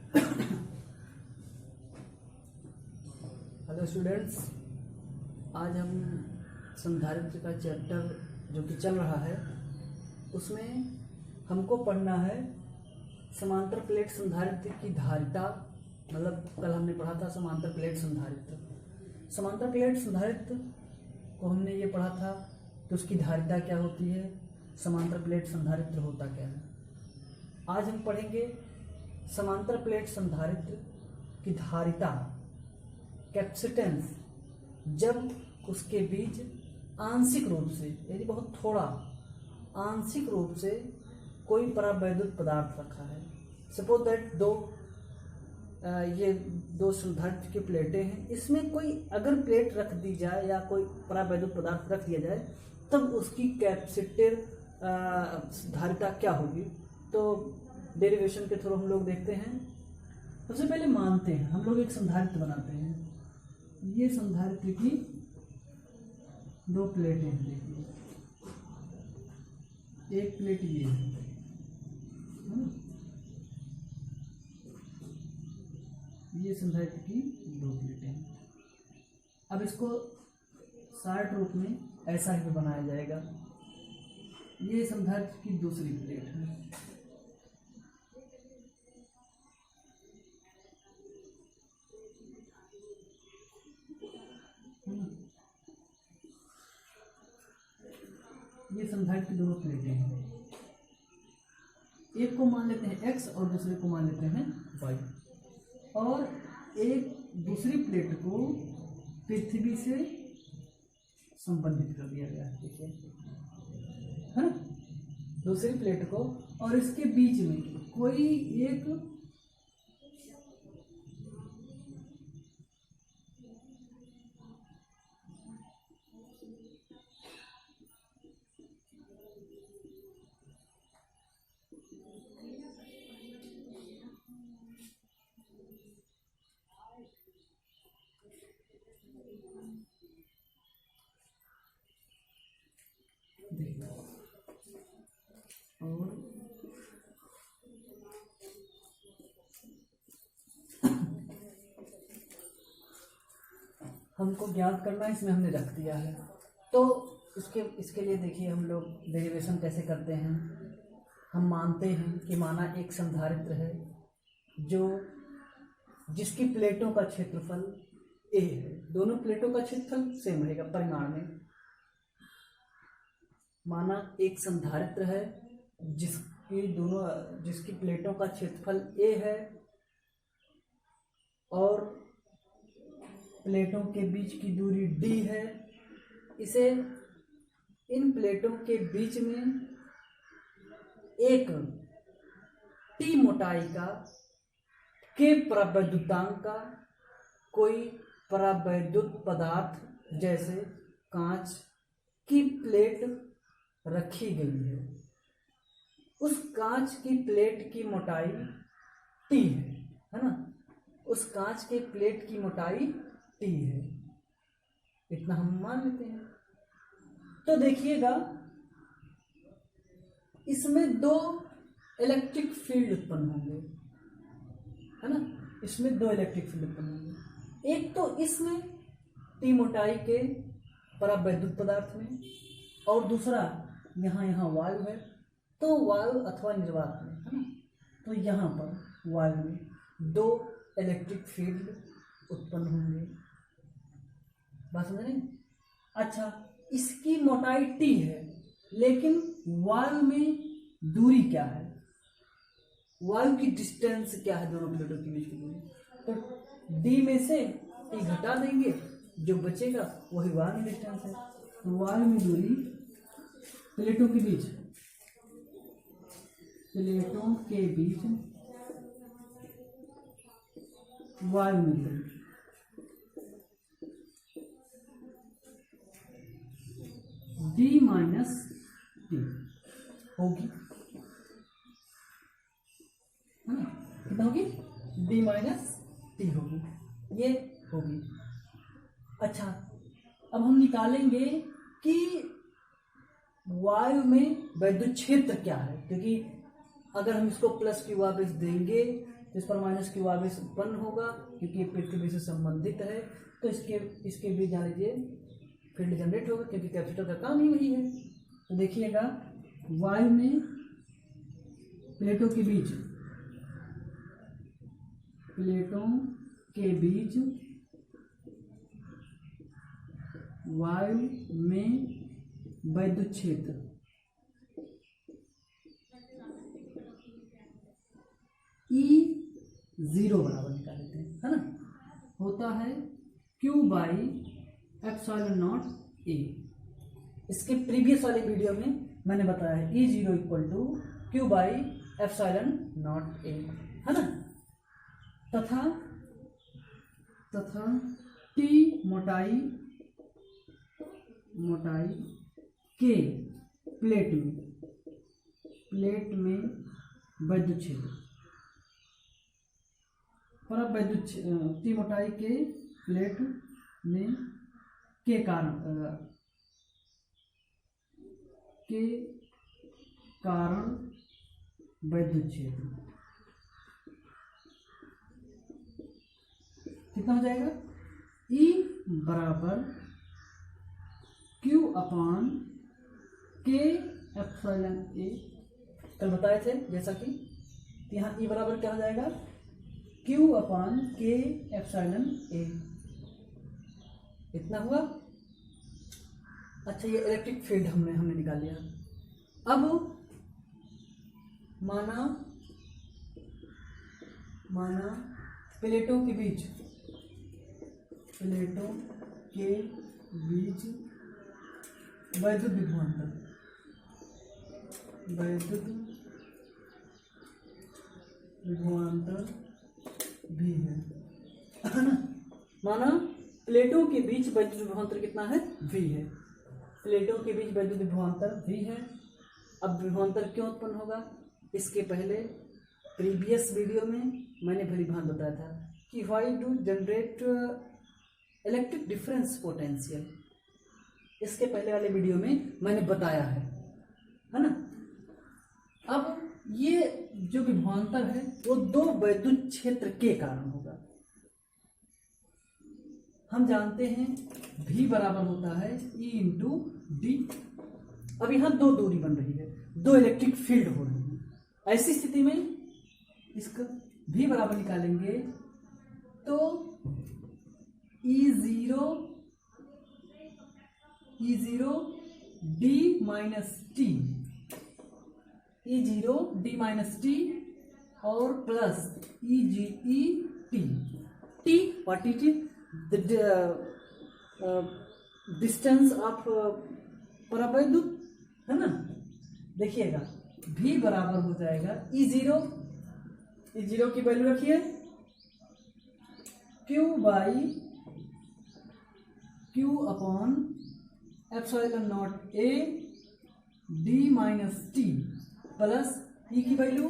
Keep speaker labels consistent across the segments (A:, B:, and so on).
A: Hello students, आज हम संधारित्र का चैप्टर जो कि चल रहा है उसमें हमको पढ़ना है समांतर प्लेट संधारित्र की धारिता। मतलब कल हमने पढ़ा था समांतर प्लेट संधारित्र। समांतर प्लेट संधारित्र को हमने ये पढ़ा था कि उसकी धारिता क्या होती है, समांतर प्लेट संधारित्र होता क्या है। आज हम पढ़ेंगे समांतर प्लेट संधारित्र की धारिता, कैपेसिटेंस, जब उसके बीच आंशिक रूप से यानी बहुत थोड़ा आंशिक रूप से कोई परावैद्युत पदार्थ रखा है। सपोज दैट ये दो संधारित्र की प्लेटें हैं, इसमें कोई अगर प्लेट रख दी जाए या कोई परावैद्युत पदार्थ रख दिया जाए तब उसकी कैपेसिटिव धारिता क्या होगी। तो डेरिवेशन के थ्रू हम लोग देखते हैं। सबसे पहले मानते हैं, हम लोग एक संधारित्र बनाते हैं। ये संधारित्र की दो प्लेटें हैं, देखिए एक प्लेट ये है, ये संधारित्र की दो प्लेटें हैं। अब इसको शार्ट रूप में ऐसा ही बनाया जाएगा। ये संधारित्र की दूसरी प्लेट है, ये संधारित्र की दोनों प्लेटें हैं। एक को मान लेते हैं x और दूसरे को मान लेते हैं y, और एक दूसरी प्लेट को पृथ्वी से संबंधित कर दिया गया है, देखिए है ना। दूसरी प्लेट को और इसके बीच में कोई एक और हमको ज्ञात करना है, इसमें हमने रख दिया है। तो इसके लिए देखिए हम लोग डेरिवेशन कैसे करते हैं। हम मानते हैं कि माना एक संधारित्र है जिसकी प्लेटों का क्षेत्रफल a है। दोनों प्लेटों का क्षेत्रफल सेम रहेगा परिमाण में। माना एक संधारित्र है जिसकी प्लेटों का क्षेत्रफल a है और प्लेटों के बीच की दूरी d है। इसे इन प्लेटों के बीच में एक t मोटाई का के परावैद्युतांक का कोई परावैद्युत पदार्थ जैसे कांच की प्लेट रखी गई है। उस कांच की प्लेट की मोटाई t है ना। उस कांच के प्लेट की मोटाई t है, इतना हम मान लेते हैं। तो देखिएगा इसमें दो इलेक्ट्रिक फील्ड उत्पन्न होंगे, है ना। इसमें दो इलेक्ट्रिक फील्ड उत्पन्न होंगे। एक तो इसमें t मोटाई के परावैद्युत पदार्थ में, और दूसरा यहाँ वायु है तो वायु अथवा निर्वात में, है ना। तो यहाँ पर वायु में दो इलेक्ट्रिक फील्ड उत्पन्न होंगे। बात समझ रहे हैं? अच्छा, इसकी मोटाई t है, लेकिन वायु में दूरी क्या है, वायु की डिस्टेंस क्या है दोनों प्लेटों के बीच की दूरी। तो d में से t घटा देंगे, जो बचेगा वही वायु में डिस्टेंस है। तो वायु में दूरी प्लेटों के बीच वायु में दूरी d माइनस t होगी, है ना। कितना होगी? d माइनस t होगी, ये होगी। अच्छा, अब हम निकालेंगे कि वायु में वैद्युत क्षेत्र क्या है, क्योंकि अगर हम इसको प्लस की वापस देंगे तो इस पर माइनस क्यू आवेश उत्पन्न होगा क्योंकि पृथ्वी से संबंधित है, तो इसके बीच जान लीजिए फील्ड जनरेट होगा क्योंकि कैपेसिटर का काम ही वही है। तो देखिएगा वायु में प्लेटों के बीच वायु में वैद्युत क्षेत्र E0 बराबर निकाल लेते हैं, है ना, होता है Q/ε0 A। इसके प्रीवियस वाले वीडियो में मैंने बताया है E0 = Q/ε0 A, है ना। तथा T मोटाई के प्लेट में वैद्युत क्षेत्र पर अब टी मोटाई के प्लेट में के कारण वैद्युत क्षेत्र कितना हो जाएगा? E बराबर Q/K/ε कल बताए थे जैसा कि यहाँ E बराबर क्या हो जाएगा? Q/K/ε इतना हुआ। अच्छा, ये इलेक्ट्रिक फील्ड हमने निकाल लिया। अब माना प्लेटों के बीच वैद्युत विभवांतर भी है ना। माना प्लेटों के बीच वैद्युत विभवांतर कितना है? V है। प्लेटों के बीच वैद्युत विभवांतर V है। अब विभवांतर क्यों उत्पन्न होगा? इसके पहले प्रीवियस वीडियो में मैंने भली भांति बताया था कि why do generate electric difference potential. इसके पहले वाले वीडियो में मैंने बताया है ना। अब ये जो विभवांतर है वो दो वैद्युत क्षेत्र के कारण होगा। हम जानते हैं V बराबर होता है E × D। अब यहाँ दो दूरी बन रही है, दो इलेक्ट्रिक फील्ड हो रही है। ऐसी स्थिति में इसका V बराबर निकालेंगे तो E0 D - T और plus ET। T what is the distance of परावैद्युत, है ना। देखिएगा V बराबर हो जाएगा E0 की वैल्यू रखिए Q/Q/ε0 A D - T plus E की वैल्यू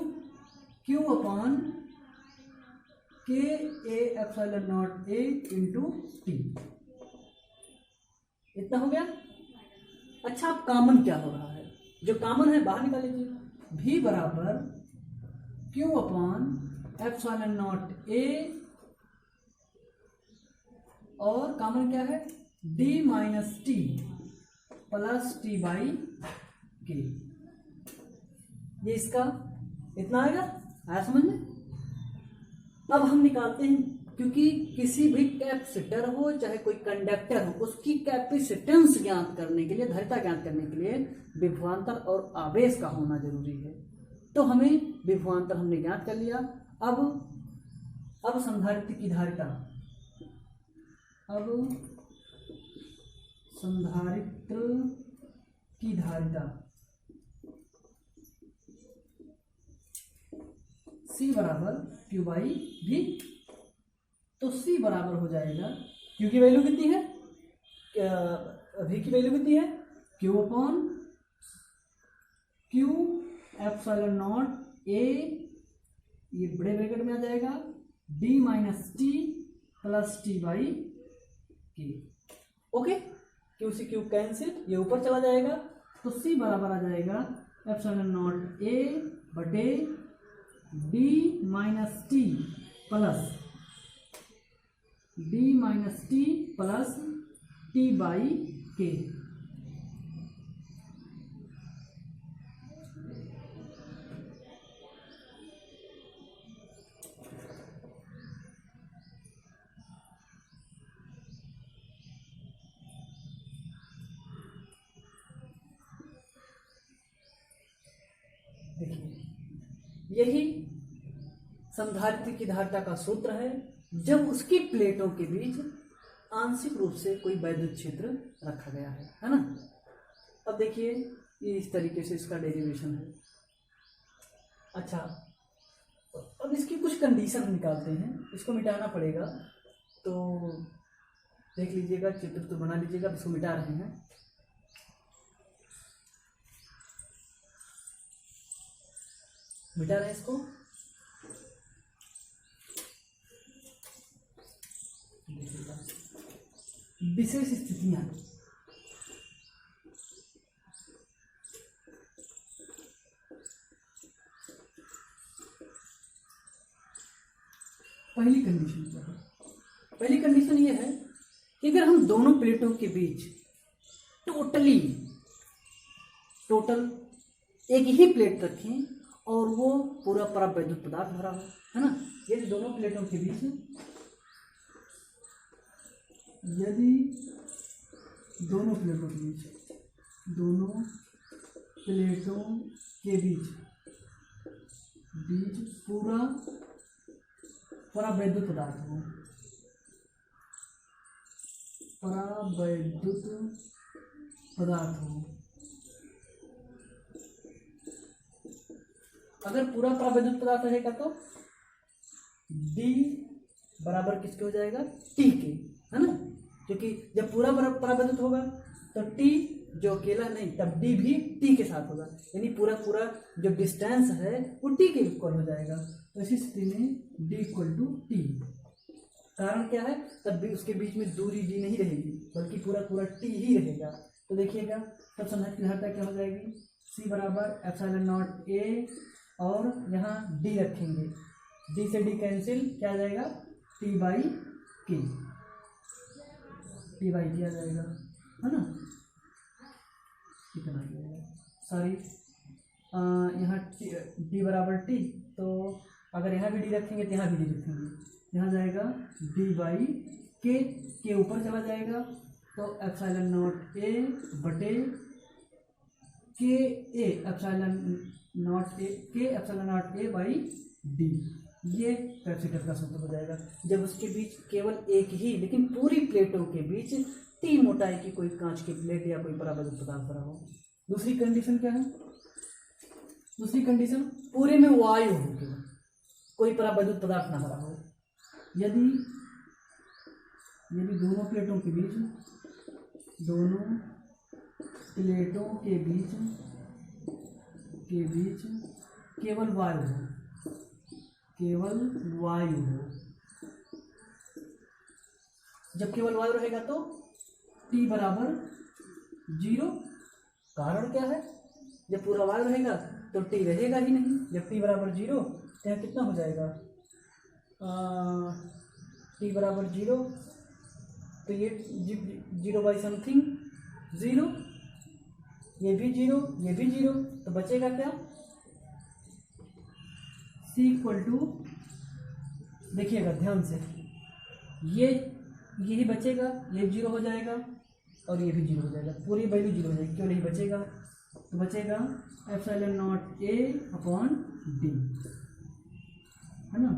A: Q/K/ε0 A × T। इतना हो गया। अच्छा, अब कॉमन क्या हो रहा है? जो कॉमन है बाहर निकाल लीजिए। V बराबर Q/ε0 A और कॉमन क्या है? D - T plus T/K। ये इसका इतना आएगा, आया समझ में? अब हम निकालते हैं, क्योंकि किसी भी कैपेसिटर हो चाहे कोई कंडक्टर हो, उसकी कैपेसिटेंस ज्ञात करने के लिए, धारिता ज्ञात करने के लिए विभवांतर और आवेश का होना जरूरी है। तो हमें विभवांतर हमने ज्ञात कर लिया। अब संधारित्र की धारिता, C बराबर Q/V। तो C बराबर हो जाएगा, Q की वैल्यू कितनी है, V की वैल्यू कितनी है? Q/Q/ε0 A, ये बड़े ब्रैकेट में आ जाएगा, D - T plus T/K। Okay, Q से Q कैंसिल, ये ऊपर चला जाएगा, तो C बराबर आ जाएगा ε0 A बटे D minus T plus T by के। देखिए यही संधारित्र की धारिता का सूत्र है जब उसकी प्लेटों के बीच आंशिक रूप से कोई वैद्युत क्षेत्र रखा गया है ना। अब देखिए ये इस तरीके से इसका डेरिवेशन है। अच्छा, अब इसकी कुछ कंडीशन निकालते हैं, इसको मिटाना पड़ेगा। तो देख लीजिएगा, चित्र तो बना लीजिएगा, इसको मिटा रहे हैं। मिटा रहे हैं इसको। विशेष स्थितियां, पहली कंडीशन क्या है? पहली कंडीशन ये है कि अगर हम दोनों प्लेटों के बीच टोटल एक ही प्लेट रखें और वो पूरा परावैद्युत पदार्थ भरा हो, है ना। यदि दोनों प्लेटों के बीच पूरा परावैद्युत पदार्थ हो, अगर पूरा परावैद्युत पदार्थ रहेगा तो D बराबर किसके हो जाएगा? T के, है ना। क्योंकि जब पूरा परावैद्युत होगा तो T जो अकेला नहीं, तब D भी T के साथ होगा, यानी पूरा जो डिस्टेंस है वो T के इक्वल हो जाएगा। तो इसी स्थिति में D इक्वल टू T। कारण क्या है? तब भी उसके बीच में दूरी D नहीं रहेगी, बल्कि पूरा T ही रहेगा। तो देखिएगा तब संधारित्र की धारिता क्या हो जाएगी? C बराबर एप्सिलॉन नॉट A, और यहाँ D रखेंगे, D से D कैंसिल, क्या आ जाएगा? T बाई के आ जाएगा, है ना। कितना सॉरी, यहाँ D बराबर T, तो अगर यहाँ भी D रखेंगे तो यहाँ भी D रखेंगे, यहाँ जाएगा D बाई के ऊपर चला जाएगा, तो एप्सिलॉन नॉट A बटे के epsilon not A by D। ये कैपेसिटर का सूत्र हो जाएगा जब उसके बीच केवल एक ही लेकिन पूरी प्लेटों के बीच T मोटाई की कोई कांच की प्लेट या कोई परावैद्युत पदार्थ भरा हो। दूसरी कंडीशन क्या है? दूसरी कंडीशन पूरे में वायु हो, केवल कोई परावैद्युत पदार्थ ना भरा हो। यदि दोनों प्लेटों के बीच केवल वायु हो, जब केवल वायु रहेगा तो T बराबर 0। कारण क्या है? जब पूरा वायु रहेगा तो T रहेगा ही नहीं। जब T बराबर 0 तो यहाँ कितना हो जाएगा? T बराबर 0, तो ये 0 बाई समथिंग 0, ये भी 0, ये भी 0, तो बचेगा क्या? C इक्वल टू, देखिएगा ध्यान से, यही बचेगा, ये 0 हो जाएगा और ये भी 0 हो जाएगा, पूरी वैल्यू 0 हो जाएगी। क्यों नहीं बचेगा? तो बचेगा epsilon not A upon D, है ना।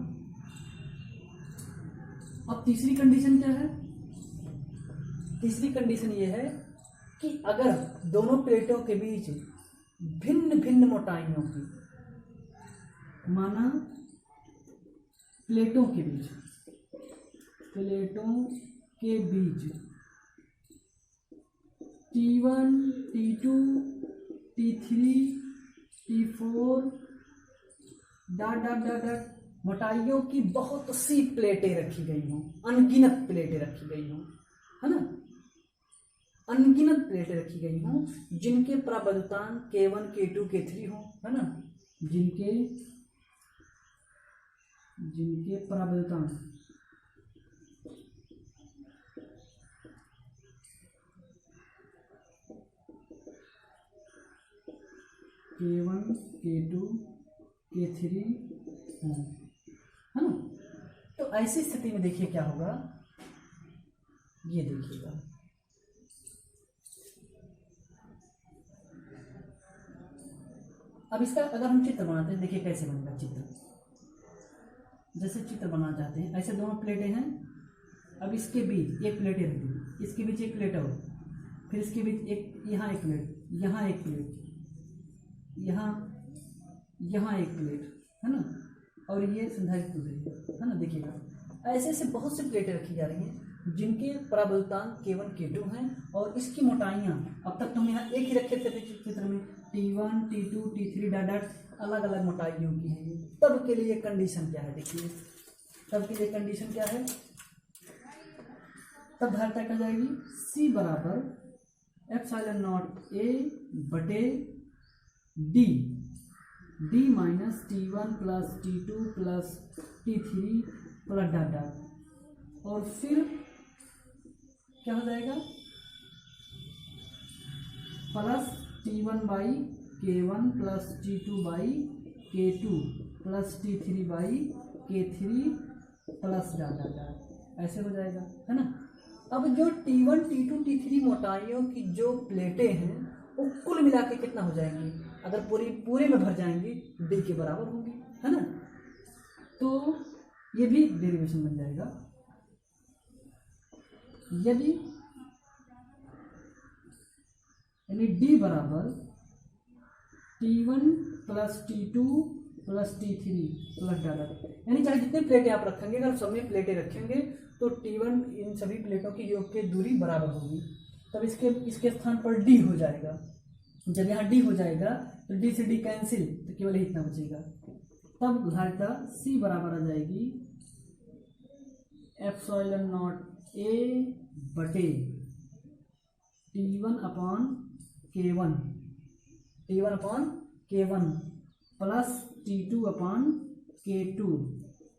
A: अब तीसरी कंडीशन क्या है? तीसरी कंडीशन ये है कि अगर दोनों प्लेटों के बीच भिन्न भिन्न मोटाइयों की, माना प्लेटों के बीच T1, T2, T3, T4 मोटाइयों की बहुत सी प्लेटें रखी गई हों, अनगिनत प्लेटें रखी गई हों, है ना। अनगिनत प्लेटें रखी गई हों जिनके परावैद्युतांक K1, K2, K3 हो, है ना, जिनके जिनके परावर्तन K1 K2 K3 है ना। तो ऐसी स्थिति में देखिए क्या होगा, ये देखिएगा अब इसका अगर हम चित्र बनाते हैं, देखिए कैसे बनेगा चित्र। जैसे चित्र बनाना चाहते हैं, ऐसे दोनों प्लेटें हैं, अब इसके बीच एक प्लेट रख दी, इसके बीच एक प्लेट और, फिर इसके बीच एक, यहाँ एक प्लेट, यहाँ एक प्लेट, यहाँ एक प्लेट, है ना, और ये संधारित्र दूसरी, है ना। देखिएगा ऐसे ऐसे बहुत सी प्लेटें रखी जा रही हैं जिनके परावर्तांक K1 K2 हैं, और इसकी मोटाइयाँ अब तक तो हम यहाँ एक ही रखे थे चित्र में, T1 T2 T3 dot dot अलग अलग मोटाइयों की है। तब के लिए कंडीशन क्या है, देखिए तब के लिए कंडीशन क्या है, तब धारिता क्या जाएगी, C बराबर एप्सिलॉन नॉट A बटे D minus T1 plus T2 plus T3 plus dot dot, और फिर क्या हो जाएगा, plus T1 by K1 plus T2 by K2 plus T3 by K3 plus dot dot dot, ऐसे हो जाएगा, है ना। अब जो T1 T2 T3 मोटाइयों की जो प्लेटें हैं वो कुल मिला के कितना हो जाएंगी, अगर पूरे में भर जाएंगी D के बराबर होंगी, है ना। तो ये भी डेरिवेशन बन जाएगा, यदि यानी D बराबर T1 plus T2 plus T3 plus data, यानी चाहे जितने प्लेटें आप रखेंगे, अगर सब में प्लेटें रखेंगे तो T1 इन सभी प्लेटों की योग की दूरी बराबर होगी, तब इसके स्थान पर D हो जाएगा। जब यहाँ D हो जाएगा तो D से D कैंसिल, तो केवल इतना बचेगा, तब धारिता C बराबर आ जाएगी एप्सिलॉन नॉट A बटे T1 upon K1 plus T2 upon K2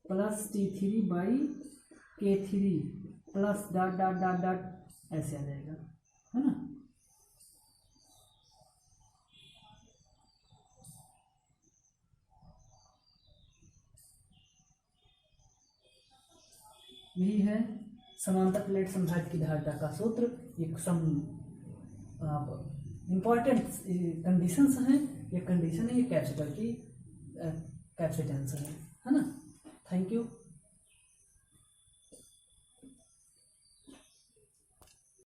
A: plus T3 by K3 plus dot dot dot dot, ऐसे आ जाएगा, है ना। यही है समांतर प्लेट संधारित्र की धारिता का सूत्र। एक सम इम्पॉर्टेंट कंडीशंस हैं, ये कंडीशन है, ये कैपेसिटर की कैपेसिटेंस है ना। Thank you.